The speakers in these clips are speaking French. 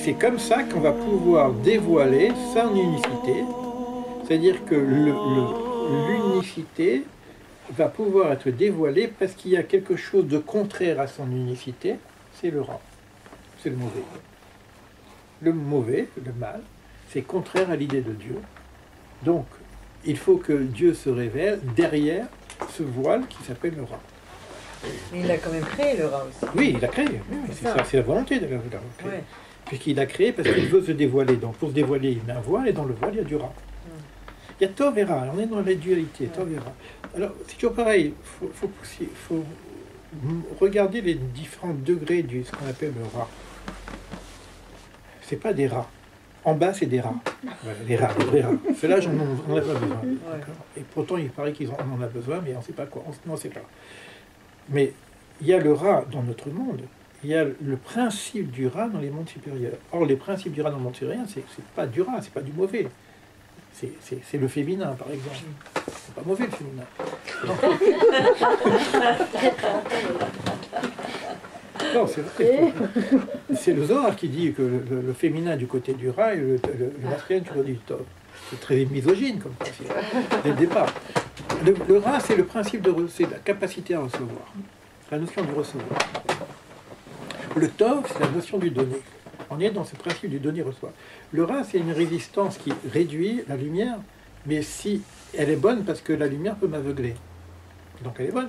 c'est comme ça qu'on va pouvoir dévoiler son unicité, c'est-à-dire que l'unicité va pouvoir être dévoilée parce qu'il y a quelque chose de contraire à son unicité, c'est le Ra, c'est le mauvais. Le mauvais, le mal, c'est contraire à l'idée de Dieu. Donc, il faut que Dieu se révèle derrière ce voile qui s'appelle le Ra. Mais il a quand même créé le Ra aussi. Oui, il a créé, oui, c'est ça, c'est la volonté de l'avoir créé. Ouais. Puisqu'il a créé parce qu'il veut se dévoiler. Donc pour se dévoiler, il met un voile et dans le voile, il y a du Ra. Il y a Tov et Ra, on est dans la dualité, Tov et Ra. Alors, c'est toujours pareil, il faut regarder les différents degrés de ce qu'on appelle le Ra. C'est pas des rats. En bas, c'est des rats. Voilà, les rats, les vrais rats. Ceux-là, on n'en a pas besoin. Ouais. Et pourtant, il paraît qu'on en a besoin, mais on ne sait pas quoi. On ne sait pas. Mais il y a le rat dans notre monde. Il y a le principe du rat dans les mondes supérieurs. Or, les principes du rat dans le monde supérieur, c'est pas du rat, c'est pas du mauvais. C'est le féminin, par exemple. C'est pas mauvais, le féminin. Non, c'est vrai. C'est le Zohar qui dit que le féminin du côté du rat et le masculin du côté du tov. C'est très misogyne comme principe, dès le départ. Le rat, c'est le principe c'est la capacité à recevoir, la notion du recevoir. Le tov, c'est la notion du donner. On est dans ce principe du donner-reçoit. Le rat, c'est une résistance qui réduit la lumière, mais si elle est bonne, parce que la lumière peut m'aveugler. Donc elle est bonne.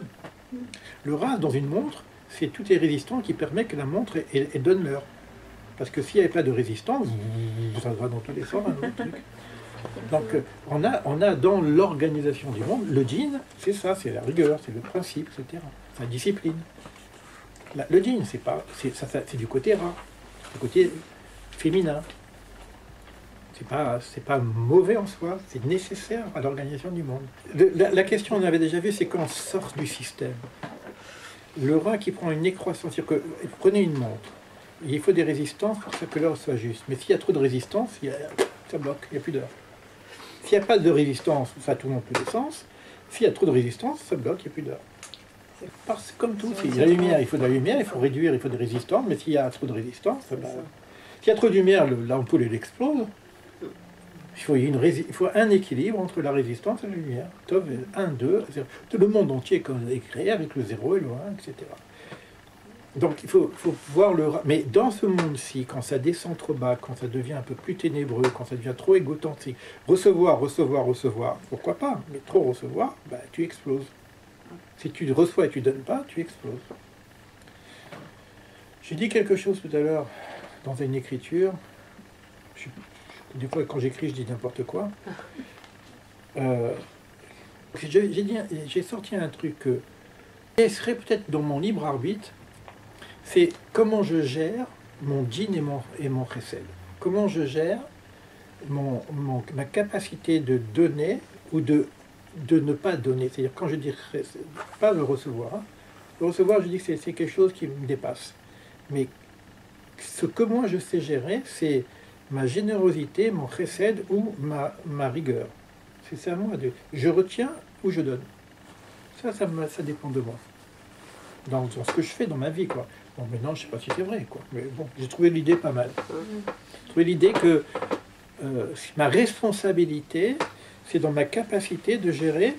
Le rat, dans une montre, c'est toutes les résistances qui permettent que la montre elle donne l'heure. Parce que s'il n'y avait pas de résistance, ça va dans tous les sens, un autre truc. Donc on a dans l'organisation du monde, le djinn, c'est ça, c'est la rigueur, c'est le principe, etc. C'est la discipline. Le djinn, c'est du côté rat, du côté féminin. C'est pas mauvais en soi, c'est nécessaire à l'organisation du monde. La question, on avait déjà vu, c'est quand on sort du système. Le rat qui prend une décroissance, c'est-à-dire que prenez une montre, il faut des résistances pour que l'heure soit juste. Mais s'il y a trop de résistance, ça bloque, il n'y a plus d'heure. S'il n'y a pas de résistance, ça tourne dans tous les sens. S'il y a trop de résistance, ça bloque, il n'y a plus d'heure. C'est comme tout, il y a la lumière, il faut de la lumière, il faut réduire, il faut des résistances, mais s'il y a trop de résistance, s'il y a trop de lumière, l'ampoule elle explose. Il faut un équilibre entre la résistance et la lumière. Tov, 1, 2, 0. Tout le monde entier est créé avec le 0 et le 1, etc. Donc il faut voir le... Mais dans ce monde-ci, quand ça descend trop bas, quand ça devient un peu plus ténébreux, quand ça devient trop égocentrique, recevoir, pourquoi pas? Mais trop recevoir, tu exploses. Si tu reçois et tu ne donnes pas, tu exploses. J'ai dit quelque chose tout à l'heure dans une écriture. Des fois, quand j'écris, je dis n'importe quoi. J'ai sorti un truc qui serait peut-être dans mon libre arbitre, c'est comment je gère mon djinn et mon chesed. Comment je gère ma capacité de donner ou de ne pas donner. C'est-à-dire, quand je dis chesed, pas le recevoir. Le recevoir, je dis que c'est quelque chose qui me dépasse. Mais ce que moi je sais gérer, c'est ma générosité, mon chesed ou ma rigueur. C'est à moi de... Je retiens ou je donne. Ça dépend de moi. Dans ce que je fais dans ma vie, quoi. Bon, maintenant, je ne sais pas si c'est vrai, quoi. Mais bon, j'ai trouvé l'idée pas mal. J'ai trouvé l'idée que ma responsabilité, c'est dans ma capacité de gérer,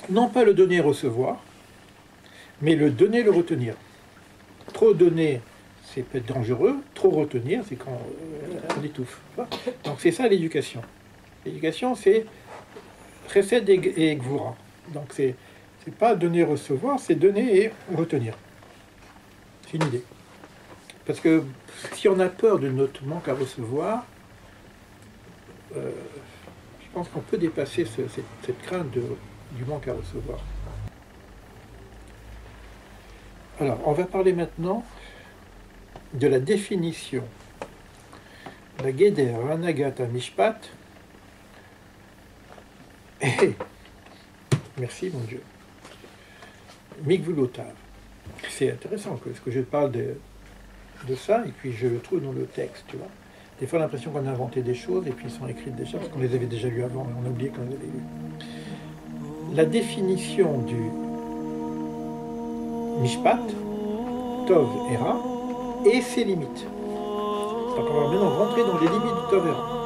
non pas le donner et recevoir, mais le donner et le retenir. Trop donner, c'est peut-être dangereux. Trop retenir, c'est quand on étouffe. Donc c'est ça l'éducation. L'éducation, c'est chesed et gvura. Donc c'est pas donner et recevoir, c'est donner et retenir. C'est une idée. Parce que si on a peur de notre manque à recevoir, je pense qu'on peut dépasser cette crainte du manque à recevoir. Alors, on va parler maintenant de la définition. La Geder Anagata Mishpat. Merci mon Dieu. Mikvulotav. C'est intéressant parce que je parle de ça et puis je le trouve dans le texte, tu vois. Des fois, l'impression qu'on a inventé des choses et puis ils sont écrites déjà parce qu'on les avait déjà lues avant et on a oublié qu'on les avait lues. La définition du Mishpat, Tov et Ra, et ses limites. C'est-à-dire qu'on va maintenant rentrer dans les limites du tolérant.